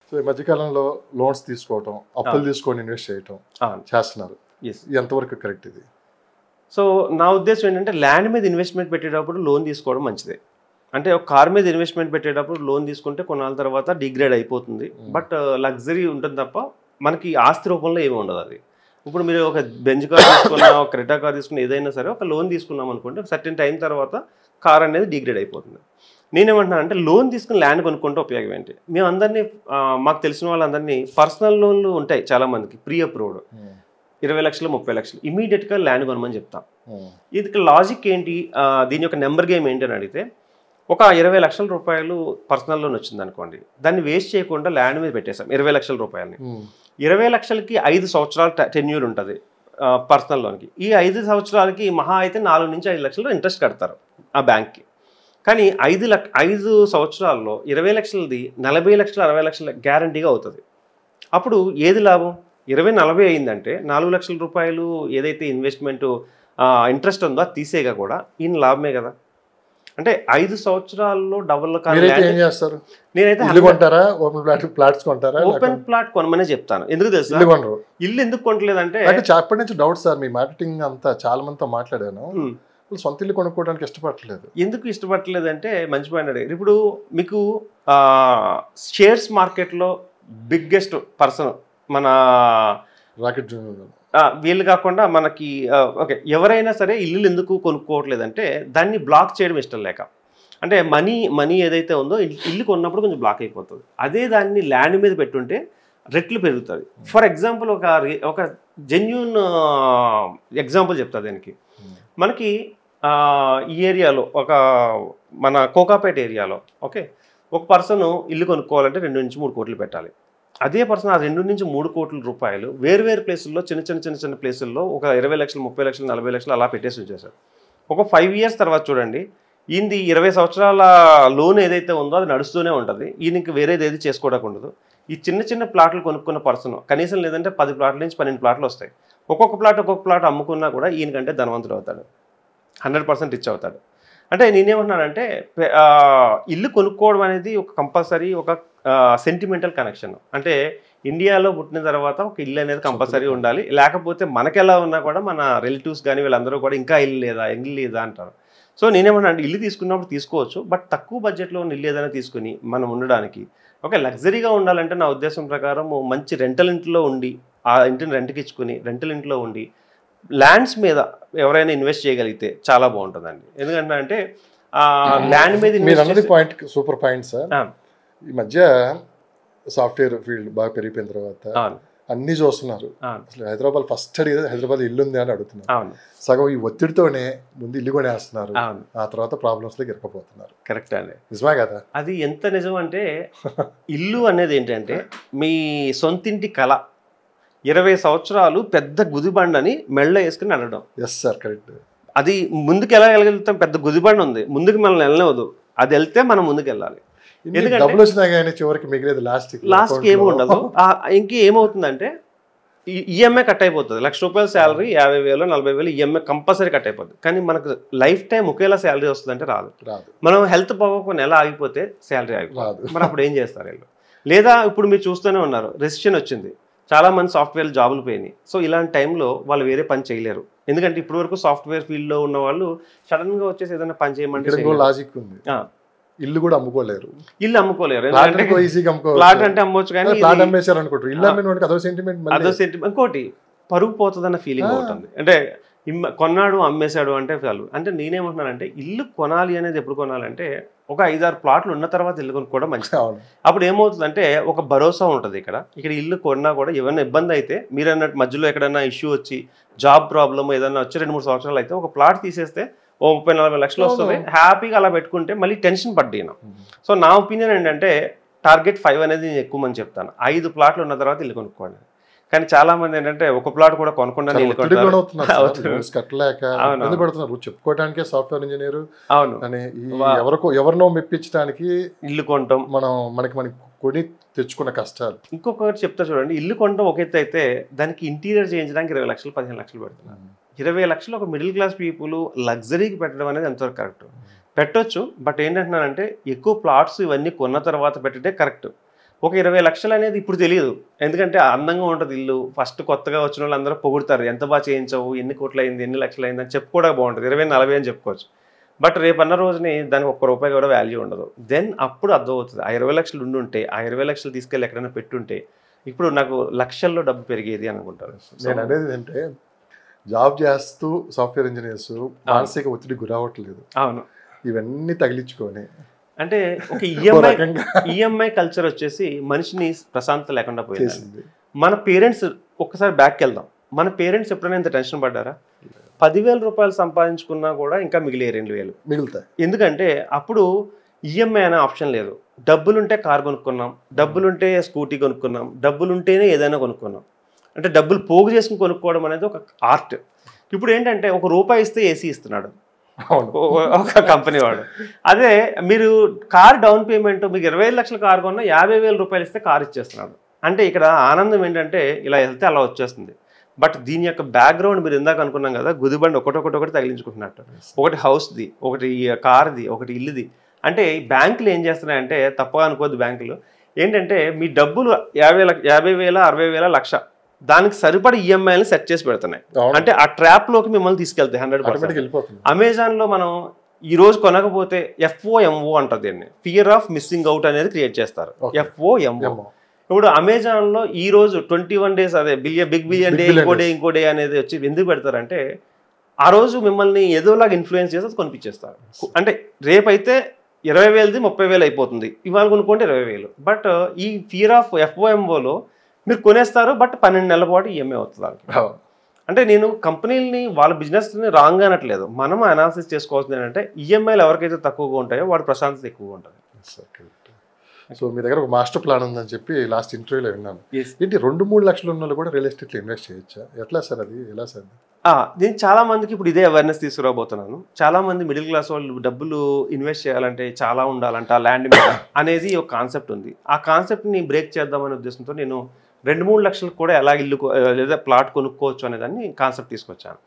So ఈ మధ్యకాలంలో loans తీసుకోవటం, అప్పులు తీసుకొని ఇన్వెస్ట్ చేయటం చేస్తున్నారు. ఎంతవరకు కరెక్ట్ ఇది? సో నా ఉద్దేశం ఏంటంటే ల్యాండ్ మీద ఇన్వెస్ట్మెంట్ పెట్టేటప్పుడు లోన్ తీసుకోవడం మంచిదే. అంటే ఒక కార్ మీద ఇన్వెస్ట్మెంట్ పెట్టేటప్పుడు లోన్ తీసుకుంటే కొన్నాళ్ళ తర్వాత డిగ్రేడ్ అయిపోతుంది, బట్ లగ్జరీ ఉంటుంది తప్ప మనకి ఆస్తి రూపంలో ఏమి ఉండదు. అది ఇప్పుడు మీరు ఒక బెంజ్ కార్ తీసుకున్నా, ఒక క్రెటా కార్ తీసుకున్నా, ఏదైనా సరే ఒక లోన్ తీసుకున్నాం అనుకుంటే సర్టెన్ టైం తర్వాత కార్ అనేది డిగ్రేడ్ అయిపోతుంది. నేనేమంటున్నాను అంటే లోన్ తీసుకుని ల్యాండ్ కొనుక్కుంటే ఉపయోగం ఏంటి? మేము అందరినీ, మాకు తెలిసిన వాళ్ళందరినీ పర్సనల్ లోన్లు ఉంటాయి చాలామందికి ప్రీ అప్రూవ్డ్, 20 లక్షలు 30 లక్షలు ఇమీడియట్గా ల్యాండ్ కొనమని చెప్తాం. ఇది లాజిక్ ఏంటి, దీని యొక్క నెంబర్ గేమ్ ఏంటి అని అడిగితే, ఒక 20 లక్షల రూపాయలు పర్సనల్ లోన్ వచ్చింది అనుకోండి, దాన్ని వేస్ట్ చేయకుండా ల్యాండ్ మీద పెట్టేసాం 20 లక్షల రూపాయలని. 20 లక్షలకి 5 సంవత్సరాలు టెన్యూర్ ఉంటుంది పర్సనల్ లోన్కి. ఈ 5 సంవత్సరాలకి మహా అయితే 4 నుంచి 5 లక్షలు ఇంట్రెస్ట్ కడతారు ఆ బ్యాంక్కి. కానీ 5 సంవత్సరాల్లో 20 లక్షలది 40 లక్షలు 60 లక్షల గ్యారంటీగా అవుతుంది. అప్పుడు ఏది లాభం? 20-40 అయిందంటే 4 లక్షల రూపాయలు ఏదైతే ఇన్వెస్ట్మెంట్ ఇంట్రెస్ట్ ఉందో అది తీసేగా కూడా ఈయన లాభమే కదా. అంటే 5 సంవత్సరాల్లో డబుల్ నేనైతే ఓపెన్ ప్లాట్ కొనమనే చెప్తాను. ఎందుకు తెలుసు? ఇల్లు ఎందుకు కొనలేదంటే అప్పటి నుంచి డౌట్ సార్, మీ మార్కెటింగ్ అంతా చాలా మందితో మాట్లాడాను, సొంత ఇల్లు కొనుక్కోవడానికి ఇష్టపడలేదు. ఎందుకు ఇష్టపడలేదు అంటే మంచి పాయింట్ అడిగారు. ఇప్పుడు మీకు షేర్స్ మార్కెట్లో బిగ్గెస్ట్ పర్సన్ మన రాకెట్ వీళ్ళు కాకుండా మనకి ఓకే ఎవరైనా సరే ఇల్లు ఎందుకు కొనుక్కోవట్లేదంటే దాన్ని బ్లాక్ చేయడం ఇష్టం లేక. అంటే మనీ ఏదైతే ఉందో ఇల్లు కొన్నప్పుడు కొంచెం బ్లాక్ అయిపోతుంది. అదే దాన్ని ల్యాండ్ మీద పెట్టుంటే రెట్లు పెరుగుతుంది. ఫర్ ఎగ్జాంపుల్ ఒక జెన్యూన్ ఎగ్జాంపుల్ చెప్తా దీనికి. మనకి ఈ ఏరియాలో మన కోకాపేట ఏరియాలో ఓకే ఒక పర్సన్ ఇల్లు కొనుక్కోవాలంటే 2 నుంచి 3 కోట్లు పెట్టాలి. అదే పర్సన్ ఆ 2 నుంచి 3 కోట్ల రూపాయలు వేరు ప్లేసుల్లో చిన్న ప్లేసుల్లో ఒక 20 లక్షలు 30 లక్షలు 40 లక్షలు అలా పెట్టేసి ఉంచేశారు. ఒక 5 ఇయర్స్ తర్వాత చూడండి, ఈయనది 20 సంవత్సరాల లోన్ ఏదైతే ఉందో అది నడుస్తూనే ఉంటుంది. ఈయనకి వేరేది ఏది చేసుకోవడానికి ఉండదు. ఈ చిన్న ప్లాట్లు కొనుక్కున్న పర్సన్ కనీసం లేదంటే 10 ప్లాట్ల నుంచి 12 ప్లాట్లు వస్తాయి. ఒక్కొక్క ప్లాట్ అమ్ముకున్నా కూడా ఈయనకంటే ధనవంతుడు అవుతాడు, 100% రిచ్ అవుతాడు. అంటే నేనేమంటున్నానంటే ఇల్లు కొనుక్కోవడం అనేది ఒక కంపల్సరీ ఒక సెంటిమెంటల్ కనెక్షన్. అంటే ఇండియాలో పుట్టిన తర్వాత ఒక ఇల్లు అనేది కంపల్సరీ ఉండాలి. లేకపోతే మనకెలా ఉన్నా కూడా మన రిలేటివ్స్ కానీ వీళ్ళందరూ కూడా ఇంకా ఇల్లు లేదా అంటారు. సో నేనేమన్నా అంటే ఇల్లు తీసుకున్నప్పుడు తీసుకోవచ్చు, బట్ తక్కువ బడ్జెట్లో ఉన్న ఇల్లు ఏదైనా తీసుకుని మనం ఉండడానికి ఓకే లగ్జరీగా ఉండాలంటే నా ఉద్దేశం ప్రకారం మంచి రెంటల్ ఇంట్లో ఉండి ఆ ఇంటిని రెంట్కి ఇచ్చుకుని రెంటల్ ఇంట్లో ఉండి ల్యాండ్స్ మీద ఎవరైనా ఇన్వెస్ట్ చేయగలిగితే చాలా బాగుంటుందండి. ఎందుకంటే ల్యాండ్ మీద పాయింట్ సూపర్ పాయింట్ సార్. ఈ మధ్య సాఫ్ట్వేర్ ఫీల్డ్ బాగా పెరిగిపోయిన తర్వాత అన్ని చూస్తున్నారు. అసలు హైదరాబాద్ ఫస్ట్ అడిగేది హైదరాబాద్ ఇల్లు ఉంది అని అడుగుతున్నారు. సగం ఈ ఒత్తిడితోనే ముందు ఇల్లు కొనేస్తున్నారు, ఆ తర్వాత ప్రాబ్లమ్స్ లోకి ఇరకపోతున్నారు. కరెక్ట్ అండి, నిజమే కదా? అది ఎంత నిజం అంటే ఇల్లు అనేది ఏంటంటే మీ సొంతింటి కళ. 20 సంవత్సరాలు పెద్ద గుదిబండని మెళ్ళ వేసుకుని నడవడం. Yes sir, correct. అది ముందుకు ఎలా వెళ్ళగలుగుతాం? పెద్ద గుదిబండ ఉంది, ముందుకు మనం వెళ్ళవద్దు. అది వెళ్తే మనం ముందుకు వెళ్ళాలి. డబ్బులు వచ్చినా కానీ చివరికి మిగిలేదు లాస్ట్కి ఏమి ఉండదు. ఇంకేమవుతుందంటే ఈఎంఐ కట్ అయిపోతుంది. 1 లక్ష రూపాయల శాలరీ 50,000 40,000 ఈఎంఐ కంపల్సరీ కట్ అయిపోతుంది. కానీ మనకు లైఫ్ టైం ఒకేలా శాలరీ వస్తుందంటే రాదు. మనం హెల్త్ బాగోక నెల ఆగిపోతే శాలరీ ఆగిపోతుంది. మరి అప్పుడు ఏం చేస్తారు వీళ్ళు? లేదా ఇప్పుడు మీరు చూస్తూనే ఉన్నారు, రెసిషన్ వచ్చింది, చాలా మంది సాఫ్ట్వేర్ జాబులు పోయినాయి. సో ఇలాంటి టైంలో వాళ్ళు వేరే పని చేయలేరు. ఎందుకంటే ఇప్పటి వరకు సాఫ్ట్వేర్ ఫీల్డ్లో ఉన్న వాళ్ళు సడన్గా వచ్చేసి ఏదైనా పని చేయమంటే లాజిక్ ఉంది. ఇల్లు కూడా అమ్ముకోలేరు. ఇల్లు అమ్ముకోలేరు. ప్లాట్ అంటే అమ్మవచ్చు కానీ ప్లాట్ అమ్మేశారు అనుకుంటారు. ఇల్లు అమ్మిన అదో సెంటిమెంట్. ఇంకోటి పరుగు పోతుందన్న ఫీలింగ్ ఉంటుంది. అంటే కొన్నాడు అమ్మేశాడు అంటే చాలు. అంటే నేనేమంటున్నానంటే ఇల్లు కొనాలి అనేది ఎప్పుడు కొనాలంటే ఒక 5-6 ప్లాట్లు ఉన్న తర్వాత ఇల్లు కొనుక్కోవడం మంచిది. అప్పుడు ఏమవుతుందంటే ఒక భరోసా ఉంటుంది. ఇక్కడ ఇల్లు కొన్నా కూడా ఏమైనా ఇబ్బంది అయితే మీరు అన్నట్టు మధ్యలో ఎక్కడైనా ఇష్యూ వచ్చి జాబ్ ప్రాబ్లమ్ ఏదైనా వచ్చి 2-3 సంవత్సరాలు అయితే ఒక ప్లాట్ తీసేస్తే 30-40 లక్షలు వస్తుంది, హ్యాపీగా అలా పెట్టుకుంటే మళ్ళీ టెన్షన్ పడ్డాను. సో నా ఒపీనియన్ ఏంటంటే టార్గెట్ 5 అనేది నేను ఎక్కువ మంది చెప్తాను. 5 ప్లాట్లు ఉన్న తర్వాత ఇల్లు కొనుక్కోండి. కానీ చాలా మంది ఏంటంటే ఒక ప్లాట్ కూడా కొనకుండా చెప్పుకోవడానికి సాఫ్ట్వేర్ ఇంజనీర్ అవును అని ఎవరినో మెప్పించడానికి ఇల్లు కొనటం మనకి కొని తెచ్చుకున్న కష్టాలు. ఇంకొకటి చెప్తా చూడండి, ఇల్లు కొనడం ఒక ఎత్తు అయితే దానికి ఇంటీరియర్ చేయించడానికి 20 లక్షలు 15 లక్షలు పెడుతున్నారు. 20 లక్షలు ఒక మిడిల్ క్లాస్ పీపుల్ లగ్జరీకి పెట్టడం అనేది ఎంతవరకు కరెక్ట్? పెట్టొచ్చు, బట్ ఏంటంటున్నానంటే ఎక్కువ ప్లాట్స్ ఇవన్నీ కొన్న తర్వాత పెట్టడే కరెక్ట్. ఒక 20 లక్షలు అనేది ఇప్పుడు తెలియదు, ఎందుకంటే అందంగా ఉంటుంది ఇల్లు. ఫస్ట్ కొత్తగా వచ్చిన వాళ్ళు అందరూ పొగుడతారు, ఎంత బాగా చేయించావు, ఎన్ని కోట్లు అయింది, ఎన్ని లక్షలు అయింది అని చెప్పుకోవడం బాగుంటుంది. 20-40 అని చెప్పుకోవచ్చు. బట్ రేపన్న రోజుని దానికి ₹1 కూడా వాల్యూ ఉండదు. దెన్ అప్పుడు అర్థమవుతుంది ఆ 20 లక్షలు ఉండుంటే, ఆ 20 లక్షలు తీసుకెళ్ళి ఎక్కడైనా పెట్టుంటే ఇప్పుడు నాకు లక్షల్లో డబ్బు పెరిగేది అని అనుకుంటారు. నేను అనేది ఏంటంటే జాబ్ చేస్తూ సాఫ్ట్వేర్ ఇంజనీర్స్ మానసిక ఒత్తిడి గురవట్లేదు. అవును, ఇవన్నీ తగిలించుకొని అంటే ఒక ఈఎంఐ కల్చర్ వచ్చేసి మనిషిని ప్రశాంతత లేకుండా పోయింది. మన పేరెంట్స్ ఒక్కసారి బ్యాక్కి వెళ్దాం. మన పేరెంట్స్ ఎప్పుడైనా ఇంత టెన్షన్ పడ్డారా? ₹10,000 సంపాదించుకున్నా కూడా ఇంకా మిగిలే 2,000 మిగులుతాయి. ఎందుకంటే అప్పుడు ఈఎంఐ అనే ఆప్షన్ లేదు. డబ్బులుంటే కార్ కొనుక్కున్నాం, డబ్బులుంటే స్కూటీ కొనుక్కున్నాం, డబ్బులుంటేనే ఏదైనా కొనుక్కున్నాం. అంటే డబ్బులు పోగు చేసుకుని కొనుక్కోవడం అనేది ఒక ఆర్ట్. ఇప్పుడు ఏంటంటే ₹1 ఇస్తే ఏసీ ఇస్తున్నాడు ఒక కంపెనీ వాడు. అదే మీరు కార్ డౌన్ పేమెంట్ మీకు 25 లక్షల కార్ కొన్నా ₹50,000 ఇస్తే కార్ ఇచ్చేస్తున్నాడు. అంటే ఇక్కడ ఆనందం ఏంటంటే ఇలా వెళ్తే అలా వచ్చేస్తుంది. బట్ దీని యొక్క బ్యాక్గ్రౌండ్ మీరు ఇందాక అనుకున్నాం కదా, గుదిబండి ఒకటి తగిలించుకుంటున్నట్టు. ఒకటి హౌస్ది, ఒకటి కార్ది, ఒకటి ఇల్లుది. అంటే బ్యాంకులు ఏం చేస్తున్నాయంటే, తప్పగా అనుకోవద్దు బ్యాంకులు, ఏంటంటే మీ డబ్బులు 50,000, 60,000, లక్ష దానికి సరిపడి ఈఎంఐని సెట్ చేసి పెడుతున్నాయి. అంటే ఆ ట్రాప్లోకి మిమ్మల్ని తీసుకెళ్తాయి 100%. అమెజాన్లో మనం ఈ రోజు కొనకపోతే FOMO అంటారు దీన్ని, ఫియర్ ఆఫ్ మిస్సింగ్ అవుట్ అనేది క్రియేట్ చేస్తారు. FOMO. ఇప్పుడు అమెజాన్లో ఈ రోజు 21 days అదే బిగ్ బిలియన్ డే, ఇంకో డే అనేది వచ్చి ఎందుకు పెడతారంటే ఆ రోజు మిమ్మల్ని ఏదోలాగా ఇన్ఫ్లుయెన్స్ చేసి కొనిపించేస్తారు. అంటే రేపైతే 20,000ది 30,000 అయిపోతుంది, ఇవాళ కొనుక్కుంటే 20,000. బట్ ఈ ఫియర్ ఆఫ్ FOMOలో మీరు కొనేస్తారు, బట్ 12 నెలల పాటు ఈఎంఐ అవుతుంది. అంటే నేను కంపెనీలని వాళ్ళ బిజినెస్ని రాంగ్ అనట్లేదు, మనం అనాలిసిస్ చేసుకోవాల్సింది ఏంటంటే ఈఎంఐలు ఎవరికైతే తక్కువగా ఉంటాయో వాడి ప్రశాంతత ఎక్కువగా ఉంటుంది. సో మీ దగ్గర ఒక మాస్టర్ ప్లాన్ ఉందని చెప్పి లాస్ట్ ఇంటర్వ్యూలో విన్నాను. ఏంటి 2-3 లక్షలు ఉన్న వాళ్ళు కూడా రియల్ ఎస్టేట్లో ఇన్వెస్ట్ చేయొచ్చా? ఎట్లా సార్ అది, ఎలా సార్? నేను చాలా మందికి ఇప్పుడు ఇదే అవేర్నెస్ తీసుకురాబోతున్నాను. చాలా మంది మిడిల్ క్లాస్ వాళ్ళు డబ్బులు ఇన్వెస్ట్ చేయాలంటే చాలా ఉండాలంట ల్యాండ్ మీద అనేది ఒక కాన్సెప్ట్ ఉంది. ఆ కాన్సెప్ట్ని బ్రేక్ చేద్దామనే ఉద్దేశంతో నేను 2-3 లక్షలకు కూడా ఎలా ఇల్లు లేదా ప్లాట్ కొనుక్కోవచ్చు అనేదాన్ని కాన్సెప్ట్ తీసుకొచ్చాను.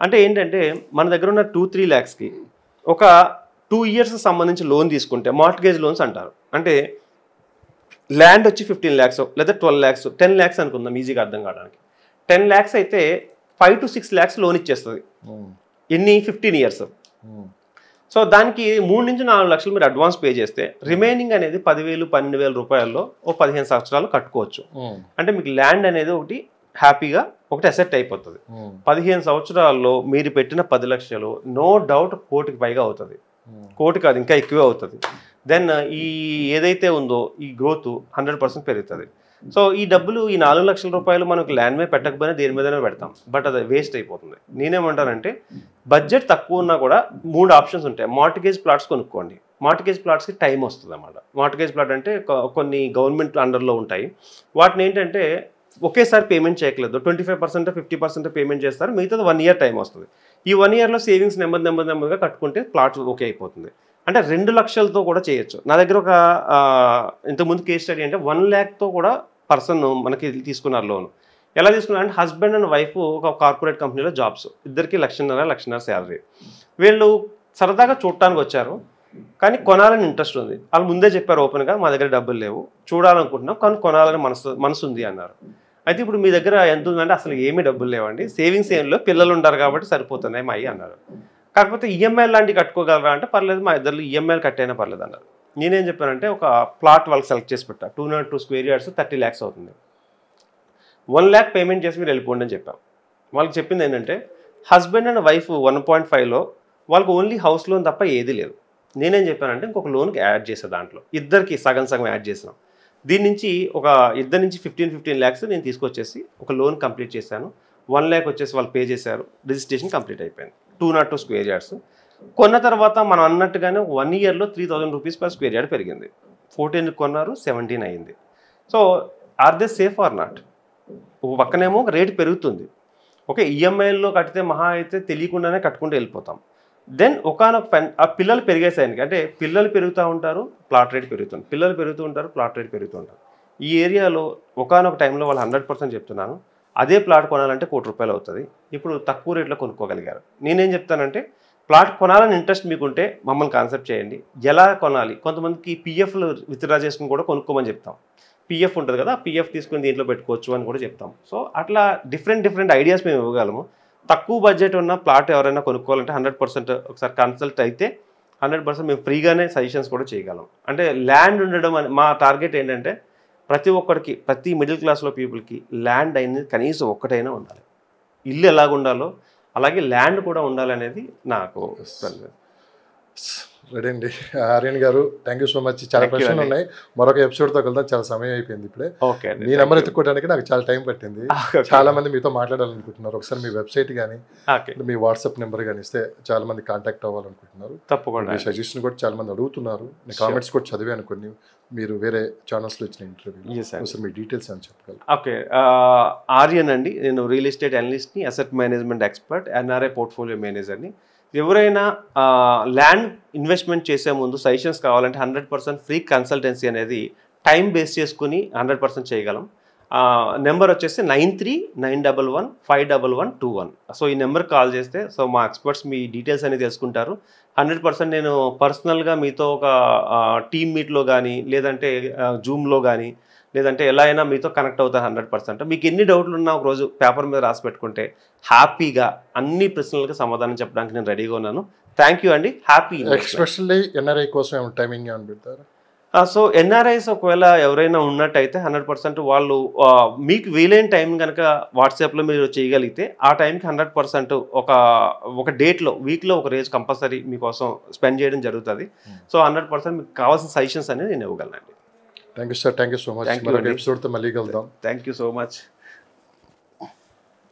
అంటే ఏంటంటే మన దగ్గర ఉన్న 2-3 lakhsకి ఒక 2 years సంబంధించి లోన్ తీసుకుంటే మార్ట్గేజ్ లోన్స్ అంటారు. అంటే ల్యాండ్ వచ్చి 15 lakhs లేదా 12 lakhs, 10 lakhs అనుకుందాం ఈజీగా అర్థం కావడానికి. 10 lakhs అయితే 5 to 6 lakhs లోన్ ఇచ్చేస్తుంది. ఎన్ని? 15 years. సో దానికి 3 నుంచి 4 లక్షలు మీరు అడ్వాన్స్ పే చేస్తే రిమైనింగ్ అనేది 10,000, 12,000 రూపాయల్లో ఓ 15 సంవత్సరాలు కట్టుకోవచ్చు. అంటే మీకు ల్యాండ్ అనేది ఒకటి హ్యాపీగా ఒకటి అసెట్ అయిపోతుంది. 15 సంవత్సరాల్లో మీరు పెట్టిన 10 లక్షలు నో డౌట్ 1 కోటికి పైగా అవుతుంది. 1 కోటి కాదు, ఇంకా ఎక్కువే అవుతుంది. దెన్ ఈ ఏదైతే ఉందో ఈ గ్రోత్ 100% పెరుగుతుంది. సో ఈ డబ్బులు ఈ 4 లక్షల రూపాయలు మనకు ల్యాండ్ మీద పెట్టకపోయినా దేని మీదనే పెడతాం, బట్ అది వేస్ట్ అయిపోతుంది. నేనేమంటానంటే బడ్జెట్ తక్కువ ఉన్నా కూడా 3 ఆప్షన్స్ ఉంటాయి. మార్ట్గేజ్ ప్లాట్స్ కొనుక్కోండి. మార్ట్గేజ్ ప్లాట్స్కి టైం వస్తుంది అన్నమాట. మార్ట్గేజ్ ప్లాట్ అంటే కొన్ని గవర్నమెంట్ అండర్లో ఉంటాయి. వాటిని ఏంటంటే ఒకేసారి పేమెంట్ చేయట్లేదు, 25%, 50% పేమెంట్ చేస్తారు, మిగతాది 1 year టైం వస్తుంది. ఈ 1 yearలో సేవింగ్స్ నెమ్మదిగా కట్టుకుంటే ప్లాట్ ఓకే అయిపోతుంది. అంటే 2 లక్షలతో కూడా చేయొచ్చు. నా దగ్గర ఒక ఇంతకుముందు కేస్ స్టడీ అంటే 1 lakh కూడా పర్సన్ మనకి తీసుకున్నారు లోన్. ఎలా తీసుకున్నారు అంటే హస్బెండ్ అండ్ వైఫ్ ఒక కార్పొరేట్ కంపెనీలో జాబ్స్, ఇద్దరికి 1,50,000 శాలరీ. వీళ్ళు సరదాగా చూడటానికి వచ్చారు, కానీ కొనాలని ఇంట్రెస్ట్ ఉంది. వాళ్ళు ముందే చెప్పారు ఓపెన్గా, మా దగ్గర డబ్బులు లేవు, చూడాలనుకుంటున్నాం కానీ కొనాలని మనసు ఉంది అన్నారు. అయితే ఇప్పుడు మీ దగ్గర ఎంత ఉందంటే అసలు ఏమీ డబ్బులు లేవండి, సేవింగ్స్ ఏం లేవు, పిల్లలు ఉంటారు కాబట్టి సరిపోతున్నాయి మా అయ్యి అన్నారు. కాకపోతే ఈఎంఐలు లాంటివి కట్టుకోగలరా అంటే పర్లేదు, మా ఇద్దరు ఈఎంఐలు కట్టైనా పర్లేదు అన్నారు. నేనేం చెప్పానంటే ఒక ప్లాట్ వాళ్ళకి సెలెక్ట్ చేసి పెట్టా, 202 square yards 30 lakhs అవుతుంది. 1 lakh పేమెంట్ చేసి మీరు వెళ్ళిపోండి అని చెప్పాం. వాళ్ళకి చెప్పింది ఏంటంటే హస్బెండ్ అండ్ వైఫ్ 1.5లో వాళ్ళకి ఓన్లీ హౌస్ లోన్ తప్ప ఏది లేదు. నేనేం చెప్పానంటే ఇంకొక లోన్కి యాడ్ చేసా, దాంట్లో ఇద్దరికి సగం యాడ్ చేసినాం. దీని నుంచి ఒక ఇద్దరి నుంచి 15 lakhs నేను తీసుకొచ్చేసి ఒక లోన్ కంప్లీట్ చేశాను. 1 lakh వచ్చేసి వాళ్ళు పే చేశారు, రిజిస్ట్రేషన్ కంప్లీట్ అయిపోయింది. 202 square yards కొన్న తర్వాత మనం అన్నట్టుగానే 1 yearలో 3,000 rupees per square yard పెరిగింది. 14 కొన్నారు, 17 అయింది. So are they safe or not? ఒక పక్కనేమో రేటు పెరుగుతుంది, ఓకే, ఈఎంఐల్లో కడితే మహా అయితే తెలియకుండానే కట్టుకుంటూ వెళ్ళిపోతాం. దెన్ ఒకనొక ఆ పిల్లలు పెరిగేసాయనికి, అంటే పిల్లలు పెరుగుతూ ఉంటారు, ప్లాట్ రేట్ పెరుగుతుంది, పిల్లలు పెరుగుతూ ఉంటారు, ప్లాట్ రేట్ పెరుగుతూ ఉంటారు. ఈ ఏరియాలో ఒకనొక టైంలో వాళ్ళు 100% చెప్తున్నాను అదే ప్లాట్ కొనాలంటే ₹1 కోటి అవుతుంది. ఇప్పుడు తక్కువ రేట్లో కొనుక్కోగలిగారు. నేనేం చెప్తానంటే ప్లాట్ కొనాలని ఇంట్రెస్ట్ మీకుంటే మమ్మల్ని కాన్సెప్ట్ చేయండి. ఎలా కొనాలి? కొంతమందికి PFలు విత్డ్రా చేసుకుని కూడా కొనుక్కోమని చెప్తాం. పిఎఫ్ ఉంటుంది కదా, పిఎఫ్ తీసుకుని దీంట్లో పెట్టుకోవచ్చు అని కూడా చెప్తాం. సో అట్లా డిఫరెంట్ ఐడియాస్ మేము ఇవ్వగలము. తక్కువ బడ్జెట్ ఉన్న ప్లాట్ ఎవరైనా కొనుక్కోవాలంటే 100% ఒకసారి కన్సల్ట్ అయితే 100% మేము ఫ్రీగానే సజెషన్స్ కూడా చేయగలం. అంటే ల్యాండ్ ఉండడం అని మా టార్గెట్ ఏంటంటే ప్రతి ఒక్కరికి, ప్రతి మిడిల్ క్లాస్లో పీపుల్కి ల్యాండ్ అనేది కనీసం ఒక్కటైనా ఉండాలి. ఇల్లు ఎలాగ ఉండాలో అలాగే ల్యాండ్ కూడా ఉండాలనేది నాకు. రెడీ అండి. ఆర్యన్ గారు, థ్యాంక్ యూ సో మచ్. చాలా ప్రశ్నలు ఉన్నాయి, మరొక ఎపిసోడ్తో వెళ్దాం. చాలా సమయం అయిపోయింది ఇప్పుడే. మీ నెంబర్ ఎత్తుకోవడానికి నాకు చాలా టైం పట్టింది. చాలా మంది మీతో మాట్లాడాలనుకుంటున్నారు. ఒకసారి మీ వెబ్సైట్ కానీ మీ వాట్సాప్ నెంబర్ కానీ ఇస్తే చాలా మంది కాంటాక్ట్ అవ్వాలనుకుంటున్నారు. తప్పకుండా. మీ సజెషన్ కూడా చాలా మంది అడుగుతున్నారు. నేను కామెంట్స్ కూడా చదివాను కొన్ని, మీరు వేరే ఛానల్స్లో ఇచ్చిన ఇంటర్వ్యూ. సార్ మీ డీటెయిల్స్ అని చెప్పగలరు? ఓకే, ఆర్యన్ అండి. నేను రియల్ ఎస్టేట్ అనలిస్ట్ని, asset management expert, NRI portfolio మేనేజర్ని. ఎవరైనా ల్యాండ్ ఇన్వెస్ట్మెంట్ చేసే ముందు సజెషన్స్ కావాలంటే 100% ఫ్రీ కన్సల్టెన్సీ అనేది టైం బేస్ చేసుకుని 100% చేయగలం. నెంబర్ వచ్చేసి 9391151121. సో ఈ నెంబర్ కాల్ చేస్తే సో మా ఎక్స్పర్ట్స్ మీ డీటెయిల్స్ అనేది తెలుసుకుంటారు. 100% నేను పర్సనల్గా మీతో ఒక టీమ్ మీట్లో కానీ లేదంటే జూమ్లో కానీ లేదంటే ఎలా అయినా మీతో కనెక్ట్ అవుతాను 100%. మీకు ఎన్ని డౌట్లు ఉన్నా ఒక రోజు పేపర్ మీద రాసి పెట్టుకుంటే హ్యాపీగా అన్ని ప్రశ్నలకు సమాధానం చెప్పడానికి నేను రెడీగా ఉన్నాను. థ్యాంక్ యూ అండి. హ్యాపీ. ఎస్పెషల్లీ ఎన్ఆర్ఐ కోసం టైమింగ్ ఏమైనా పెడతారా? సో ఎన్ఆర్ఐస్ ఒకవేళ ఎవరైనా ఉన్నట్టయితే 100% వాళ్ళు మీకు వీలైన టైం కనుక వాట్సాప్లో మీరు చేయగలిగితే ఆ టైంకి 100% ఒక డేట్లో వీక్లో ఒక రోజు కంపల్సరీ మీకోసం స్పెండ్ చేయడం జరుగుతుంది. సో 100% మీకు కావాల్సిన సజెషన్స్ అనేది నేను ఇవ్వగలనండి. Thank you sir. Thank you so much. మరొక ఎపిసోడ్తో మళ్ళీ కలుద్దాం. Thank you so much.